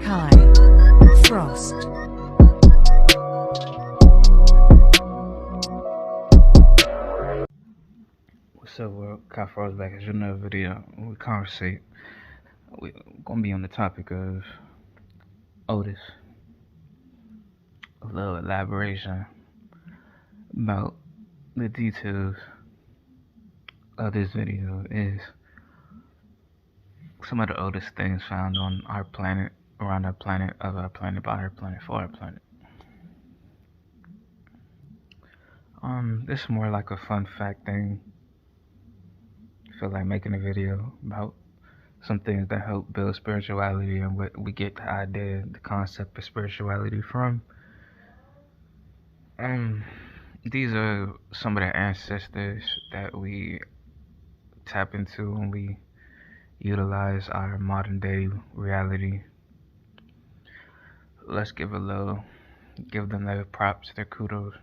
Kai Frost. What's up, world? Kai Frost back at another video. We conversate. We're gonna be on the topic of Otis. A little elaboration about the details of this video is some of the oldest things found on our planet, around our planet, of our planet, by our planet, for our planet. This is more like a fun fact thing. I feel like making a video about some things that help build spirituality and what we get the idea, the concept of spirituality from. These are some of the ancestors that we tap into when we utilize our modern day reality. Let's give them their props, their kudos.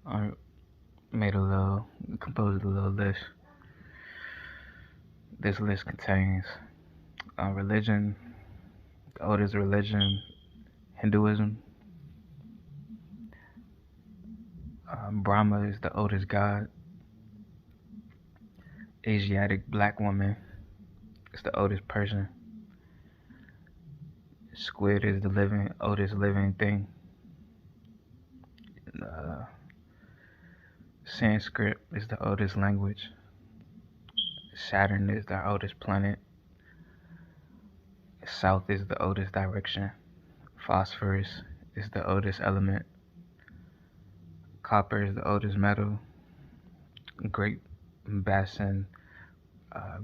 I composed a little list. This list contains religion, the oldest religion, Hinduism. Brahma is the oldest god. Asiatic black woman is the oldest person. Squid is the oldest living thing. Sanskrit is the oldest language. Saturn is the oldest planet. South is the oldest direction. Phosphorus is the oldest element. Copper is the oldest metal. Great Basin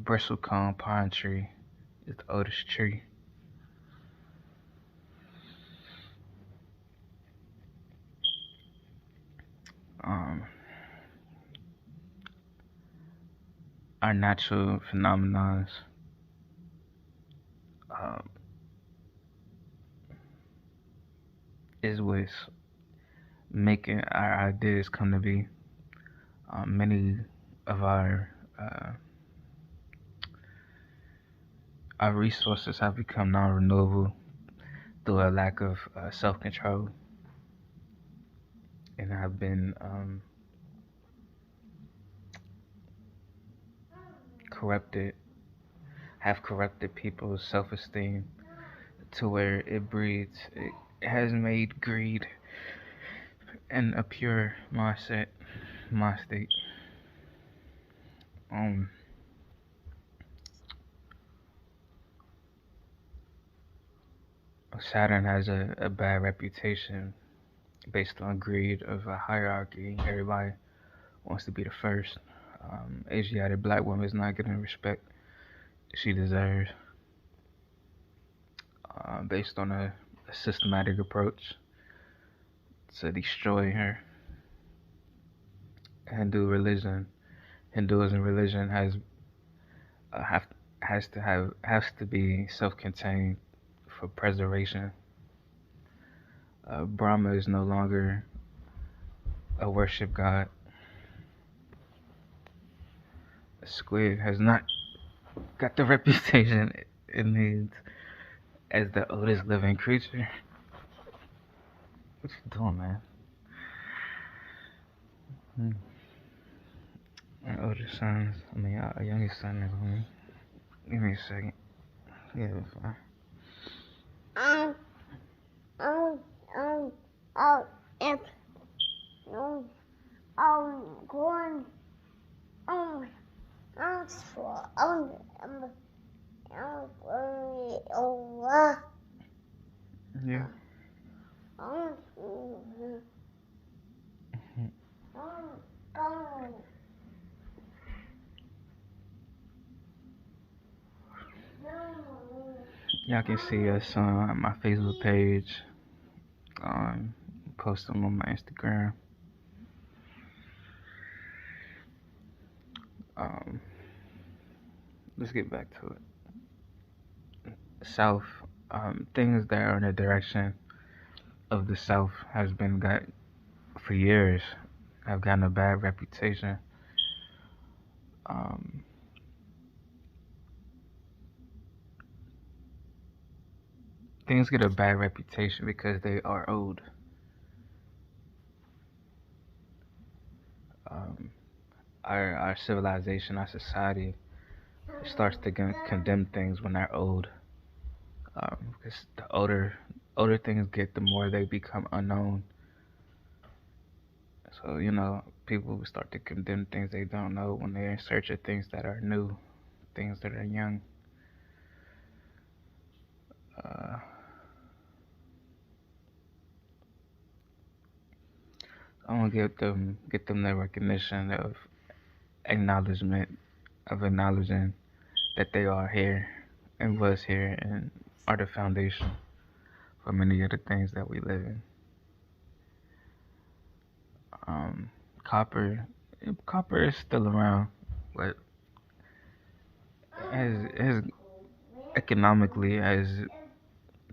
bristlecone pine tree is the oldest tree. Our natural phenomena is what's making our ideas come to be. Many of our resources have become non-renewable through a lack of self-control, and have been corrupted people's self-esteem to where it breeds. It has made greed and a pure mindset, mind state. Saturn has a bad reputation based on greed of a hierarchy. Everybody wants to be the first. Asiatic black woman is not getting the respect she deserves based on a systematic approach to destroy her. Hinduism religion has to be self-contained for preservation. Brahma is no longer a worship god. Squid has not got the reputation it needs as the oldest living creature. What you doing, man? Our oldest sons, our youngest son is on me. Give me a second. Yeah, it's fine. Yeah. Y'all can see us on my Facebook page. Post them on my Instagram. Let's get back to it. South, things that are in the direction of the South has been got for years. Have gotten a bad reputation. things get a bad reputation because they are old. Um, our civilization, our society starts to condemn things when they're old. Because the older things get, the more they become unknown. So people will start to condemn things they don't know when they're in search of things that are new, things that are young. Uh, I want to get them the recognition of acknowledgement of acknowledging that they are here and was here and are the foundation for many of the things that we live in. Um, copper, copper is still around, but has economically has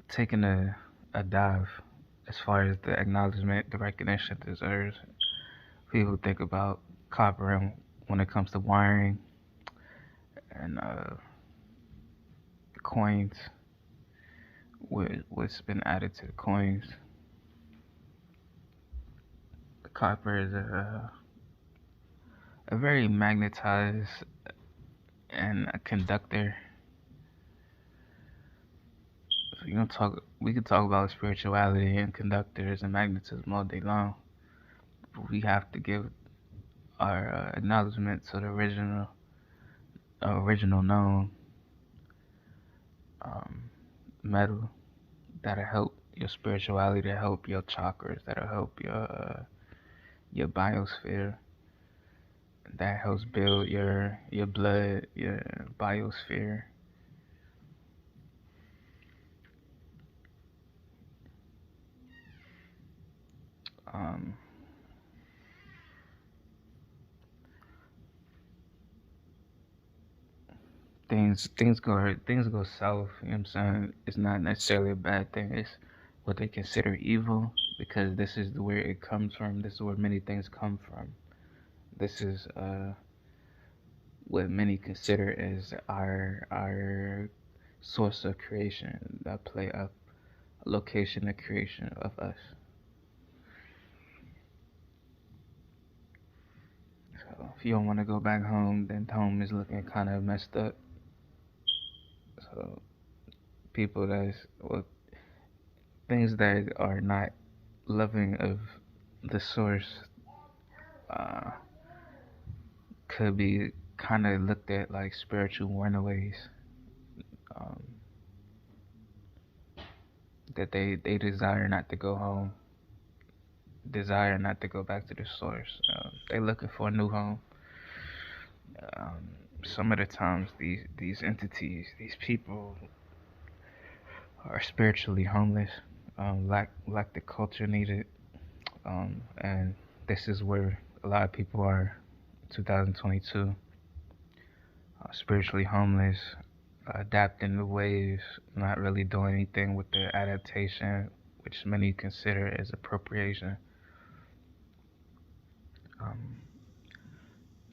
taken a dive as far as the acknowledgement, the recognition it deserves. People think about copper and when it comes to wiring and coins, what's been added to the coins. The copper is a very magnetized and a conductor. So we could talk about spirituality and conductors and magnetism all day long, but we have to give our acknowledgement to the original known um, metal that'll help your spirituality, that'll help your chakras, that'll help your biosphere, that helps build your blood, your biosphere. Um, things go south. You know what I'm saying? It's not necessarily a bad thing. It's what they consider evil because this is where it comes from. This is where many things come from. This is what many consider as our source of creation, that play up location of creation of us. So if you don't want to go back home, then home is looking kind of messed up. So people things that are not loving of the source uh, could be kind of looked at like spiritual runaways. Um, that they desire not to go home, desire not to go back to the source. They looking for a new home. Um, some of the times these entities, these people are spiritually homeless, lack the culture needed, and this is where a lot of people are. 2022, spiritually homeless, adapting to waves, not really doing anything with the adaptation, which many consider as appropriation. Um,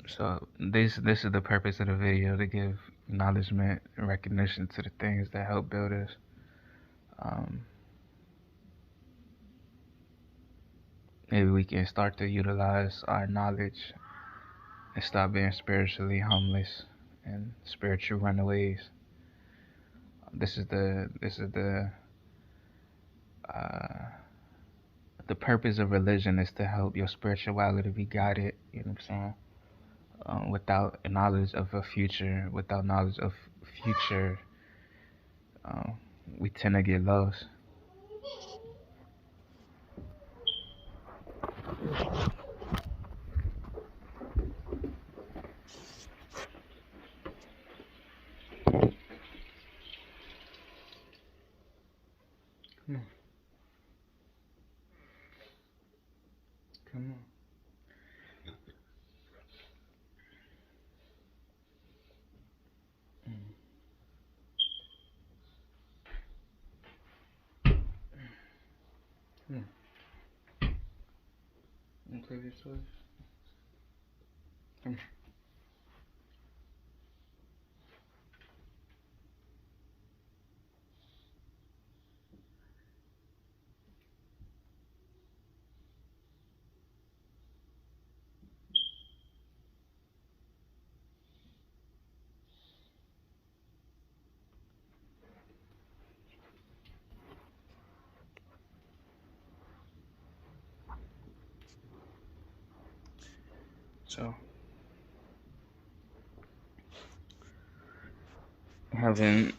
so this is the purpose of the video, to give acknowledgement and recognition to the things that help build us. Um, Maybe we can start to utilize our knowledge and stop being spiritually homeless and spiritual runaways. Uh, the purpose of religion is to help your spirituality be guided. You know what I'm saying? Without knowledge of a future, without knowledge of future, uh, we tend to get lost. Come on, come on. Come on. You wanna play with your toys? Come on. So, having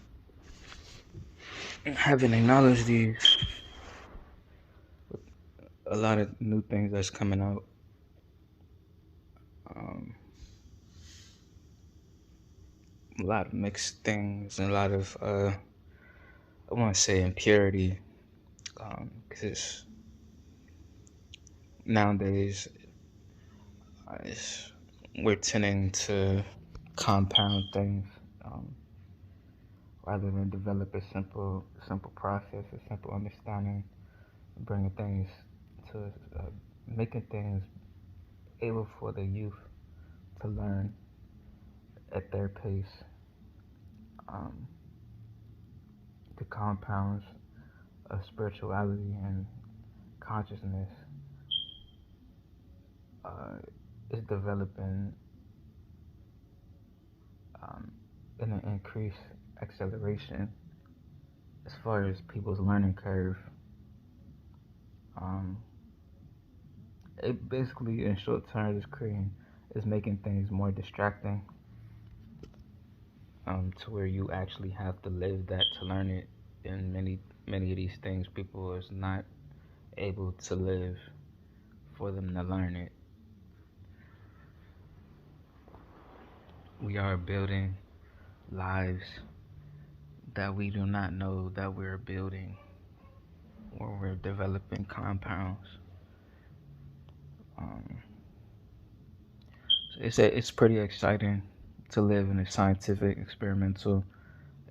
having acknowledged these, a lot of new things that's coming out. Um, a lot of mixed things, and a lot of I want to say impurity, because nowadays it's, we're tending to compound things, um, rather than develop a simple process, a simple understanding, bringing things to uh, making things able for the youth to learn at their pace. Um, the compounds of spirituality and consciousness uh, is developing um, in an increased acceleration as far as people's learning curve. Um, it basically, in short term, is making things more distracting, to where you actually have to live that to learn it. And many of these things, people is not able to live for them to learn it. We are building lives that we do not know that we're building, or we're developing compounds. Um, so it's pretty exciting to live in a scientific experimental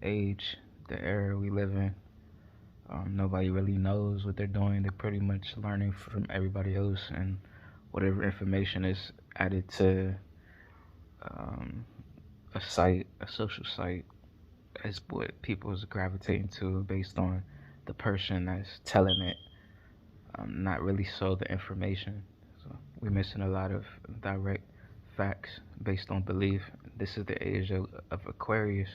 age, the era we live in. Nobody really knows what they're doing. They're pretty much learning from everybody else, and whatever information is added to um, a social site, is what people is gravitating to based on the person that's telling it, not really so the information. So we're missing a lot of direct facts based on belief. This is the age of Aquarius,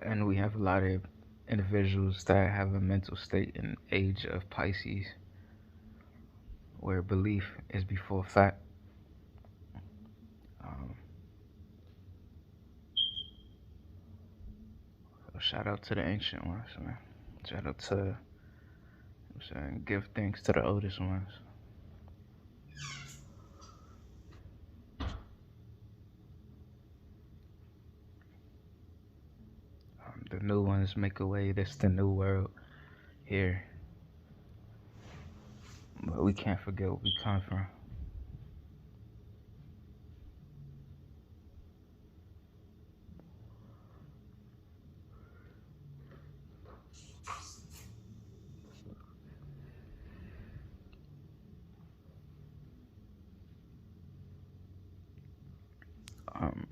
and we have a lot of individuals that have a mental state in age of Pisces, where belief is before fact. Um, so shout out to the ancient ones, man. Shout out to, I'm saying, give thanks to the oldest ones. The new ones make a way. That's the new world here. But we can't forget where we come from. Um,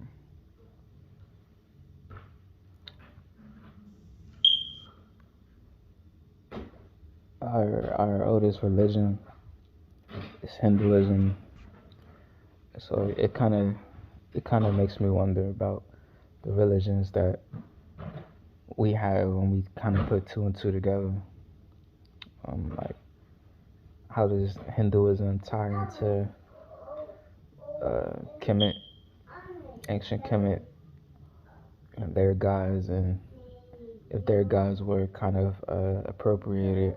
our oldest religion is Hinduism. So it kind of makes me wonder about the religions that we have when we kind of put two and two together. Like, how does Hinduism tie into Kemet, ancient Kemet, and their gods, and if their gods were kind of appropriated,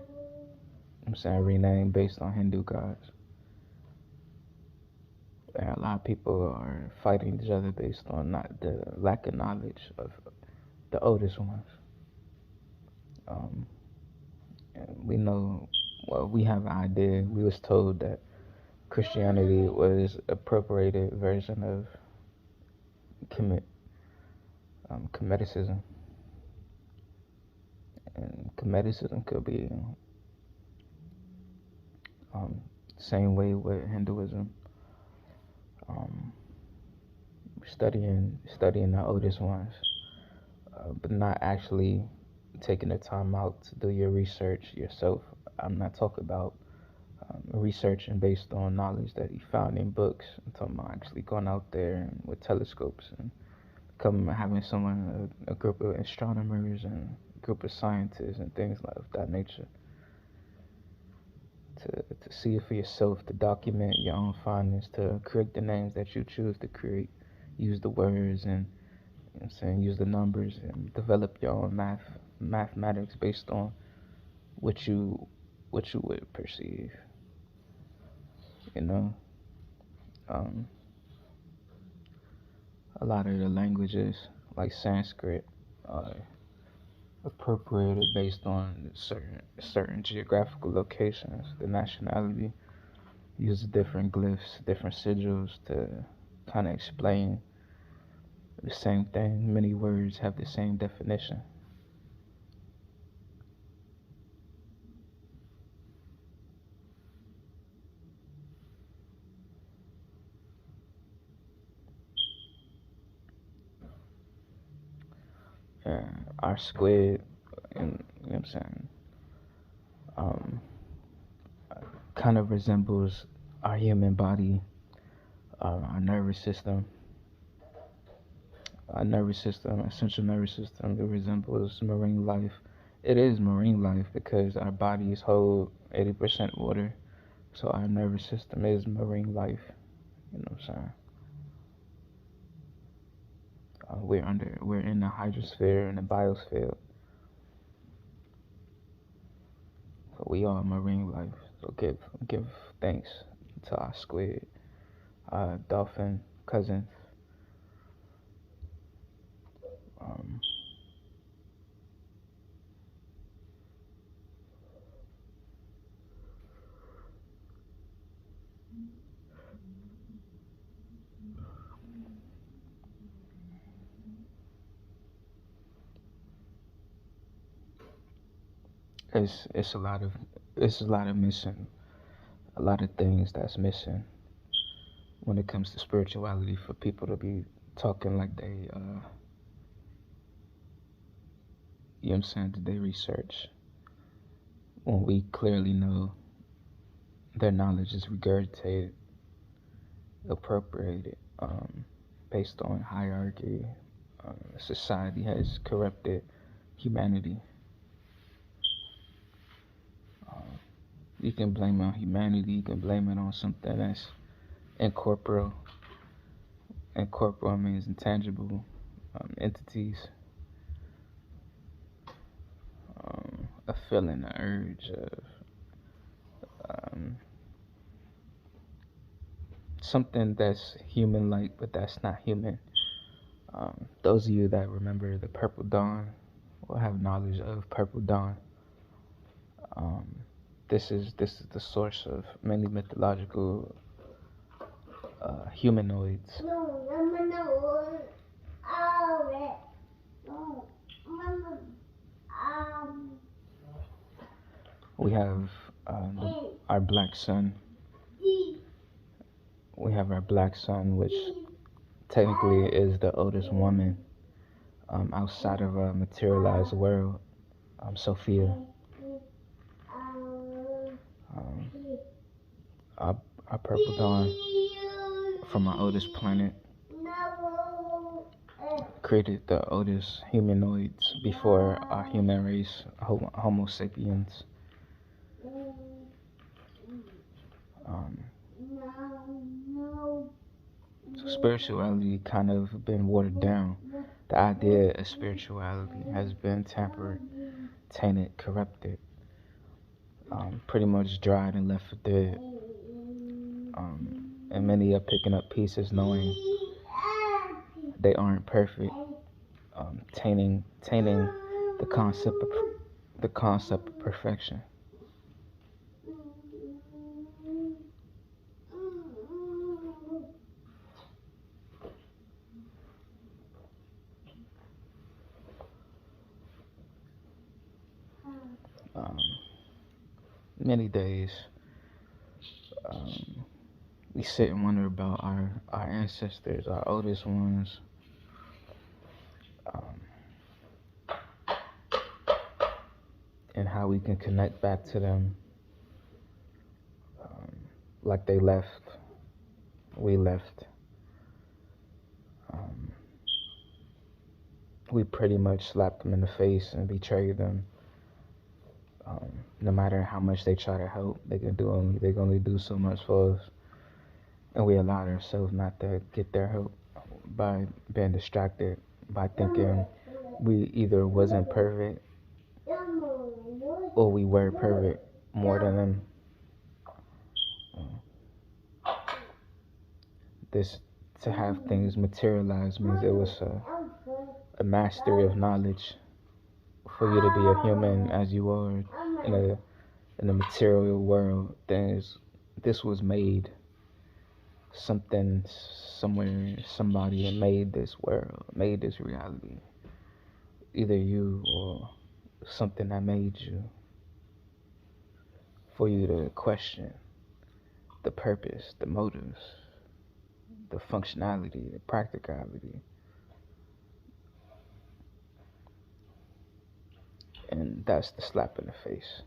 I'm saying renamed based on Hindu gods. And a lot of people are fighting each other based on not the lack of knowledge of the oldest ones. Um, and we know, well, we have an idea. We was told that Christianity was appropriated version of Kemet, Kemeticism. And Kemeticism could be same way with Hinduism. Um, studying the oldest ones, but not actually taking the time out to do your research yourself. I'm not talking about researching based on knowledge that he found in books. I'm talking about actually going out there and with telescopes and having someone, a group of astronomers and a group of scientists and things like that nature to see it for yourself, to document your own findings, to create the names that you choose to create, use the words and you know what I'm saying, use the numbers and develop your own mathematics based on what you would perceive. You know, um, a lot of the languages like Sanskrit are appropriated based on certain geographical locations. The nationality uses different glyphs, different sigils to kind of explain the same thing. Many words have the same definition. Yeah, our squid, and you know what I'm saying, um, kind of resembles our human body, our nervous system. Our nervous system, our central nervous system, it resembles marine life. It is marine life because our bodies hold 80% water, so our nervous system is marine life. You know what I'm saying? We're in the hydrosphere and the biosphere, so we are marine life. So give thanks to our squid, our dolphin cousins. Um, it's a lot of missing, a lot of things that's missing when it comes to spirituality for people to be talking like they you know what I'm saying, that they research when we clearly know their knowledge is regurgitated, appropriated, based on hierarchy. Society has corrupted humanity. Um, you can blame it on humanity, you can blame it on something that's incorporeal. Incorporeal means intangible entities, a feeling, an urge of um, something that's human-like, but that's not human. Those of you that remember the Purple Dawn will have knowledge of Purple Dawn. Um, this is the source of many mythological humanoids. We have our black sun. We have our black sun, which technically is the oldest woman outside of a materialized world, Sophia. Um, our, our purple dawn from our oldest planet created the oldest humanoids before our human race, Homo sapiens. So spirituality kind of been watered down. The idea of spirituality has been tampered, tainted, corrupted, pretty much dried and left for dead. And many are picking up pieces knowing they aren't perfect, tainting the concept of perfection. Many days we sit and wonder about our ancestors, our oldest ones. And how we can connect back to them, like they left, we left. We pretty much slapped them in the face and betrayed them, No matter how much they try to help, they can only do so much for us, and we allow ourselves not to get their help by being distracted, by thinking we either wasn't perfect or we were perfect more than them. This to have things materialize means it was a mastery of knowledge for you to be a human as you are in a material world. This was made. Something somewhere, somebody made this world, made this reality. Either you or something that made you, for you to question the purpose, the motives, the functionality, the practicality. And that's the slap in the face.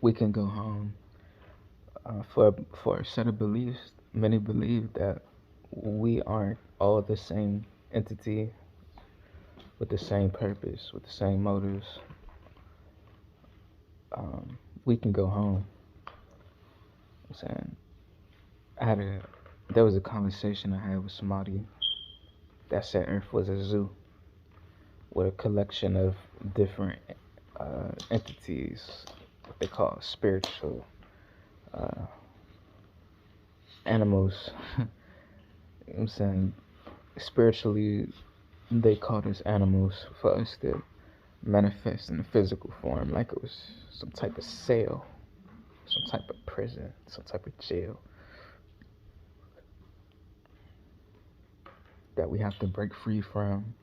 We can go home. For a set of beliefs, many believe that we aren't all the same entity with the same purpose, with the same motives. We can go home. I'm saying, there was a conversation I had with somebody that said Earth was a zoo with a collection of different entities, what they call spiritual animals. You know what I'm saying? Spiritually, they called us animals for us to manifest in a physical form, like it was some type of cell, some type of prison, some type of jail that we have to break free from.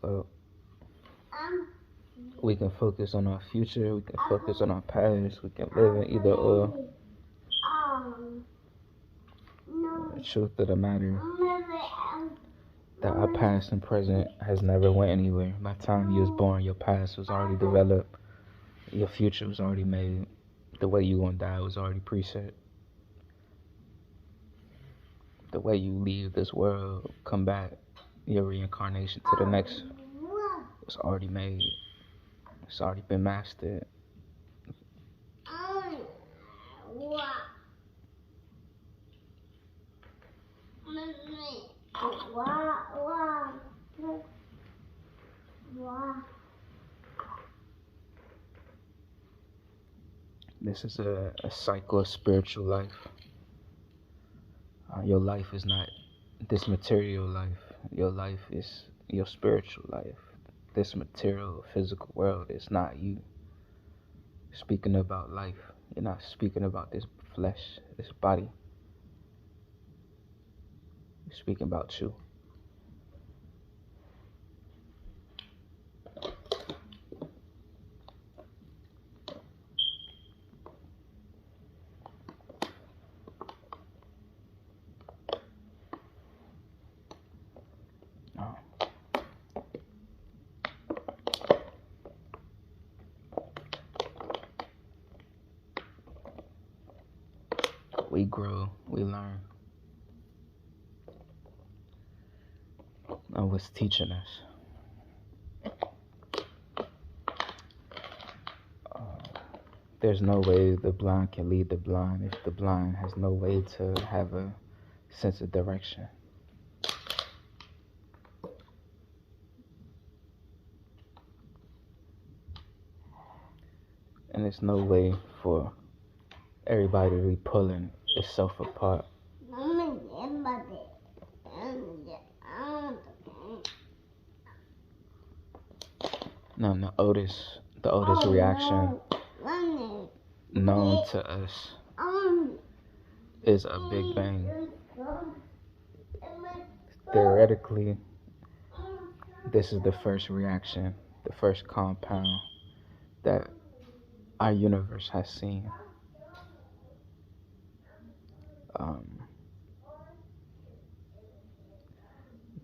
Well, we can focus on our future, we can focus on our past, we can live in either or. The truth of the matter that our past and present has never went anywhere. By the time you was born, your past was already developed, your future was already made, the way you gonna die was already preset. The way you leave this world, come back, your reincarnation to the next was already made. It's already been mastered. This is a cycle of spiritual life. Your life is not this material life. Your life is your spiritual life. This material, physical world is not you. Speaking about life, you're not speaking about this flesh, this body. You're speaking about you. We grow, we learn. And what's teaching us. There's no way the blind can lead the blind if the blind has no way to have a sense of direction. And there's no way for everybody to be pulling itself apart. No, the oldest reaction known to us is a Big Bang. Theoretically, this is the first reaction, the first compound that our universe has seen. Um,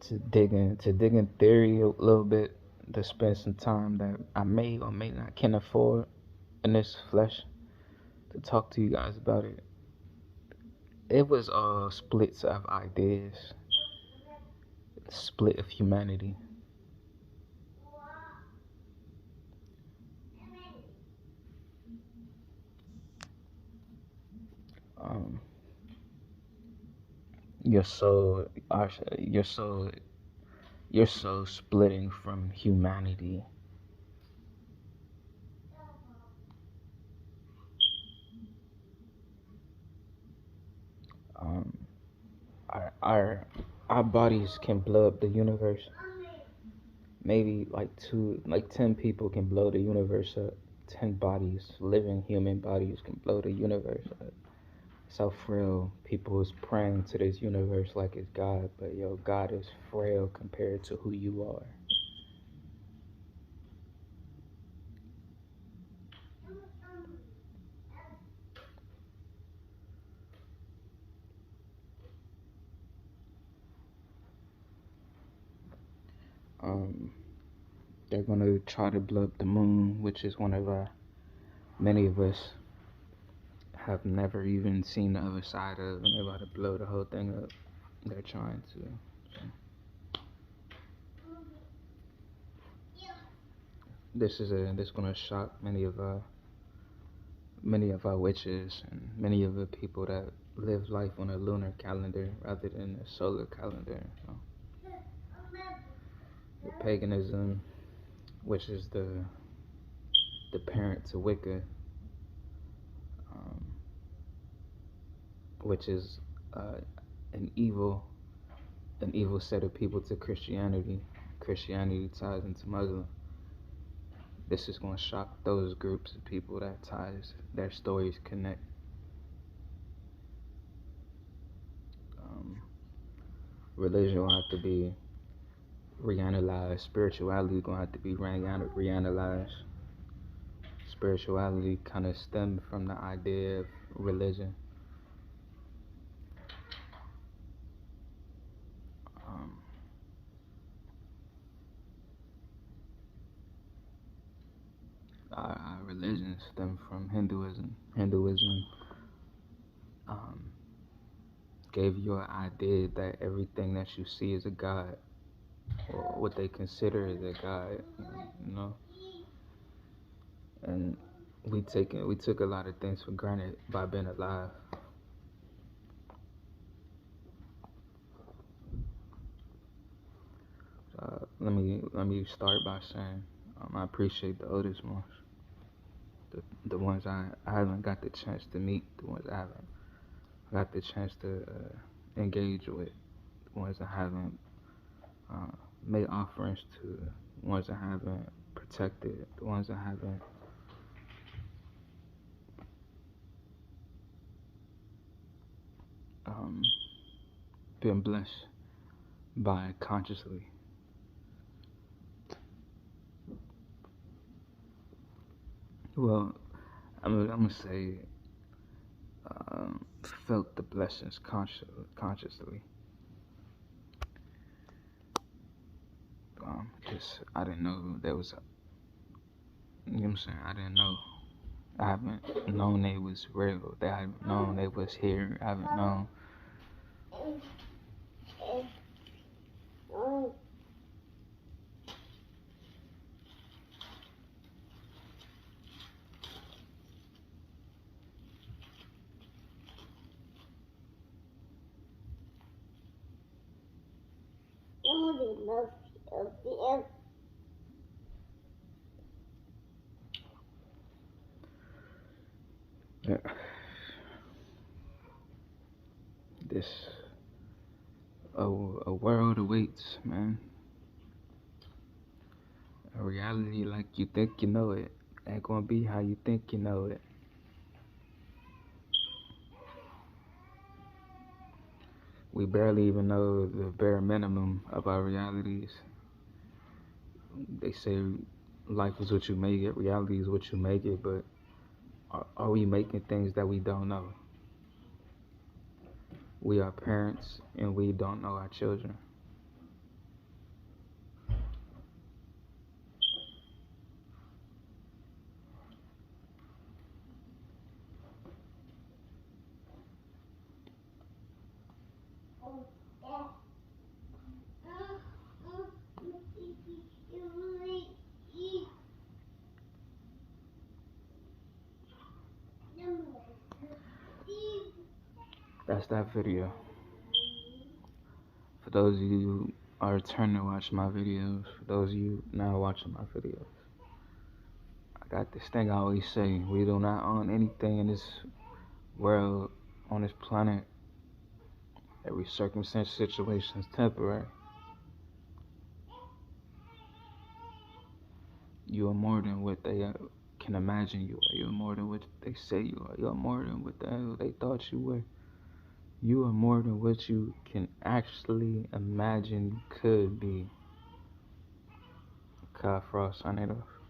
to dig in theory a little bit, to spend some time that I may or may not can afford in this flesh to talk to you guys about it. It was splits of ideas, split of humanity. Um, your soul, your soul, your soul splitting from humanity. Um, our our our bodies can blow up the universe. Maybe like 10 people can blow the universe up. 10 bodies, living human bodies, can blow the universe up. So frail. People is praying to this universe like it's God, but yo, God is frail compared to who you are. Um, they're gonna try to blow up the moon, which is one of many of us have never even seen the other side of, and they're about to blow the whole thing up. They're trying to. So. This gonna shock many of our witches and many of the people that live life on a lunar calendar rather than a solar calendar. The paganism, which is the parent to Wicca, um, which is uh, an evil an evil set of people to Christianity. Christianity ties into Muslim. This is going to shock those groups of people that ties their stories connect. Um, Religion will have to be reanalyzed. Spirituality is going to have to be reanalyzed. Spirituality kind of stemmed from the idea of religion. Um, our religion stemmed from Hinduism. Hinduism um, gave you an idea that everything that you see is a god, or what they consider is a god, you know. And we took a lot of things for granted by being alive. Let me start by saying I appreciate the oldest ones, the ones I haven't got the chance to meet, the ones I haven't got the chance to engage with, the ones I haven't uh, made offerings to, the ones I haven't protected, the ones I haven't um, been blessed by consciously. Well, I'm gonna say felt the blessings consciously. Just I didn't know there was, you know what I'm saying? I didn't know. I haven't known they was real. I haven't known they was here. I haven't known. Yeah. This a world awaits, man. A reality like you think you know it ain't gonna be how you think you know it. We barely even know the bare minimum of our realities. They say life is what you make it, reality is what you make it, but are we making things that we don't know? We are parents and we don't know our children. That's that video. For those of you who are returning to watch my videos, for those of you now watching my videos, I got this thing I always say: we do not own anything in this world, on this planet. Every circumstance, situation is temporary. You are more than what they can imagine you are. You are more than what they say you are. You are more than what the hell they thought you were. You are more than what you can actually imagine you could be. Kai Frost, signing off.